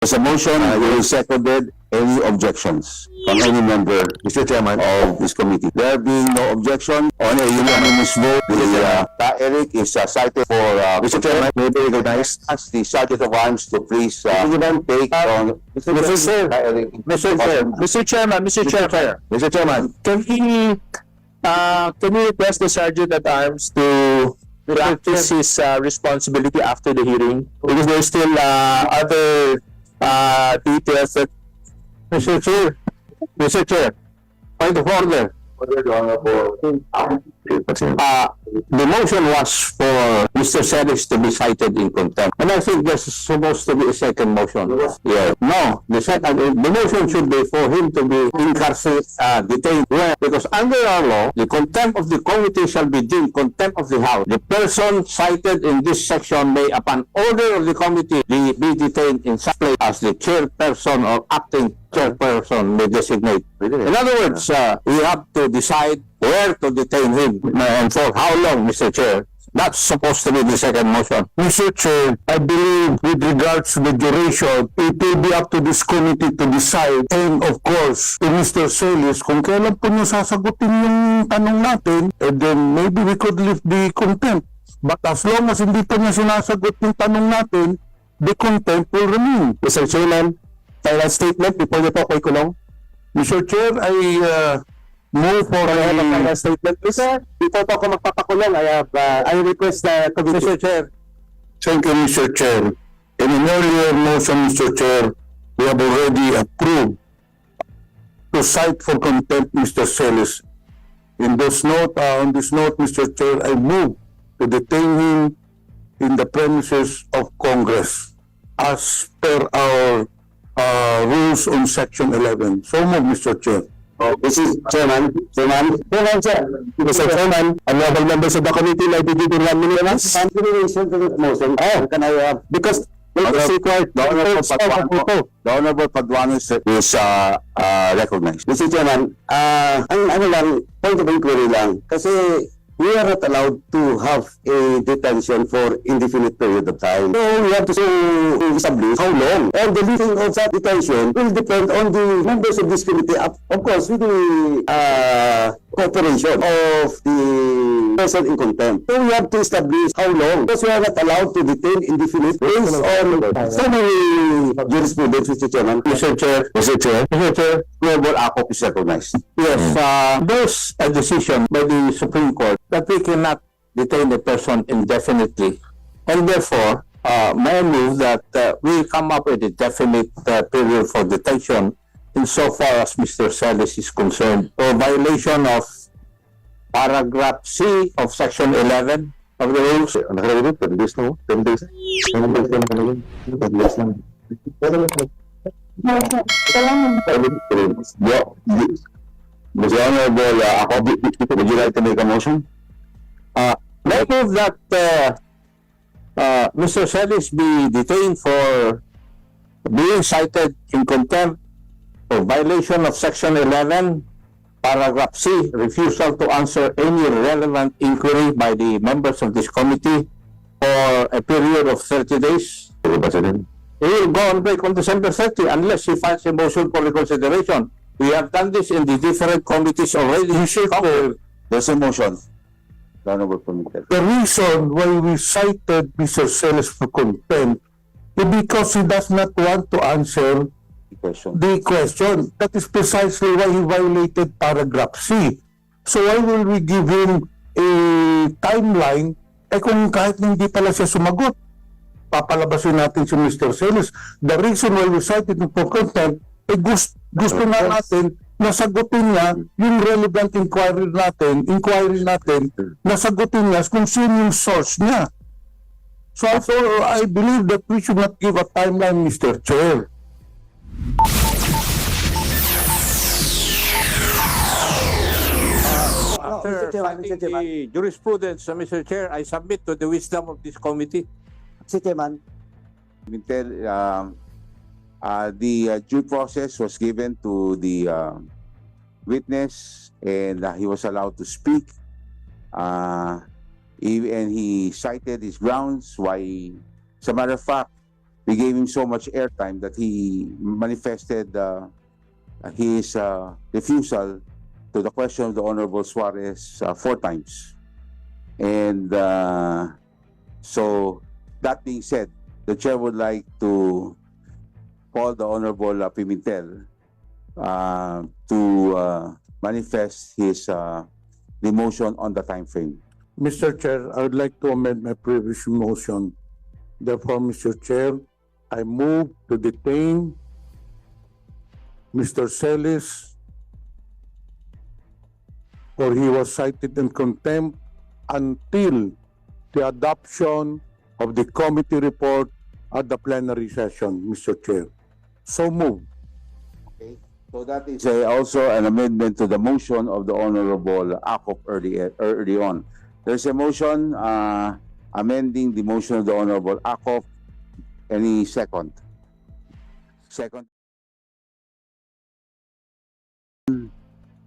There's a motion, will seconded. Any objections from any member, Mr. Chairman, of this committee? There being no objection, on a unanimous vote, the Kaeric is cited for, Mr. Chairman, may be recognized as the Sergeant of Arms to please take on Mr. Chairman, can we request the Sergeant at Arms to practice his responsibility after the hearing? Because there's still other details that Mr. Chair, point of order. The motion was for Mr. Celis to be cited in contempt. And I think there's supposed to be a second motion. Yeah. No, the motion should be for him to be incarcerated, detained. Where? Because under our law, the contempt of the committee shall be deemed contempt of the House. The person cited in this section may, upon order of the committee, be detained in such place as the chairperson or acting chairperson may designate. In other words, we have to decide where to detain him and for how long, Mr. Chair. That's supposed to be the second motion. Mr. Chair, I believe with regards to the duration, it will be up to this committee to decide. And of course, to Mr. Celis, kung kailan po niya sasagutin yung tanong natin, and then maybe we could lift the contempt. But as long as hindi pa niya sinasagot yung tanong natin, the contempt will remain. Mr. Chairman, final statement before niyo po ako'y kulong. Mr. Chair, I move for a Final statement, please, sir. Before po ako magpapakulong, I request the committee. Mr. Chair. Thank you, Mr. Chair. In an earlier motion, Mr. Chair, we have already approved to cite for contempt Mr. Celis. On this note, Mr. Chair, I move to detain him in the premises of Congress as per our rules on Section 11. So move, Mr. Chair. Mr. Chairman, sir. Mr. Chairman, honorable members of the committee, like to give you 1 minute. motion. Can I, because It's required. the Honorable Paduano is recognized. Mr. Chairman, ang ano lang, point of inquiry lang, kasi we are not allowed to have a detention for indefinite period of time. So we have to establish how long. And the lifting of that detention will depend on the members of this committee, of course, with the cooperation of the person in contempt. So we have to establish how long, because we are not allowed to detain indefinite based on so many jurisprudence, Mr. Chairman. Mr. Chair, Honorable Akop is recognized. Yes, there's a decision by the Supreme Court that we cannot detain a person indefinitely. And therefore, may I move that we come up with a definite period for detention insofar as Mr. Celis is concerned. For violation of paragraph C of Section 11 of the rules. Nakalagay 10 days na 10 days. 10 days lang. Mr. Honorable Akop, would you like to make a motion? May I move that Mr. Celis be detained for being cited in contempt for violation of Section 11, paragraph C, refusal to answer any relevant inquiry by the members of this committee for a period of 30 days. He will go on break on December 30 unless he files a motion for reconsideration. We have done this in the different committees already. There's a motion. The Honorable Committee. The reason why we cited Mr. Celis for contempt is because he does not want to answer the question. That is precisely why he violated paragraph C. So why will we give him a timeline? Kung kahit hindi pala siya sumagot, papalabasin natin si Mr. Celis. The reason why we cited him for contempt, gusto nga natin nasagutin niya yung relevant inquiry natin, nasagutin niya kung sino yung source niya. So I believe that we should not give a timeline, Mr. Chair. After citing the jurisprudence, Mr. Chair, I submit to the wisdom of this committee. Mr. Chairman. The due process was given to the witness and he was allowed to speak. And he cited his grounds why, as a matter of fact, we gave him so much airtime that he manifested his refusal to the question of the Honorable Suarez 4 times. And so, that being said, the chair would like to call the Honorable Pimentel to manifest his demotion on the time frame. Mr. Chair, I would like to amend my previous motion. Therefore, Mr. Chair, I move to detain Mr. Celis, for he was cited in contempt until the adoption of the committee report at the plenary session, Mr. Chair. So move. Okay. So that is also an amendment to the motion of the Honorable Akop early on. There's a motion amending the motion of the Honorable Akop. Any second? Second.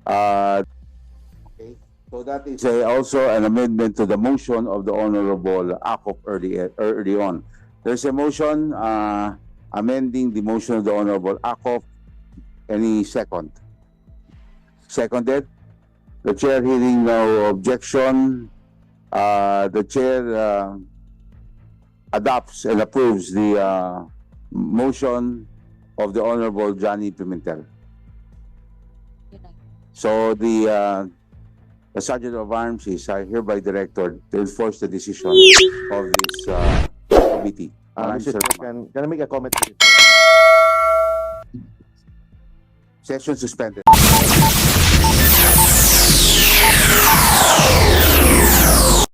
Okay. So that is also an amendment to the motion of the Honorable Akop early on. There's a motion amending the motion of the Honorable Akop. Any second? Seconded. The chair hearing no objection. The chair adopts and approves the motion of the Honorable Johnny Pimentel. So the Sergeant of Arms is hereby directed to enforce the decision of this committee. Mr. Chair, can I make a comment? Session suspended.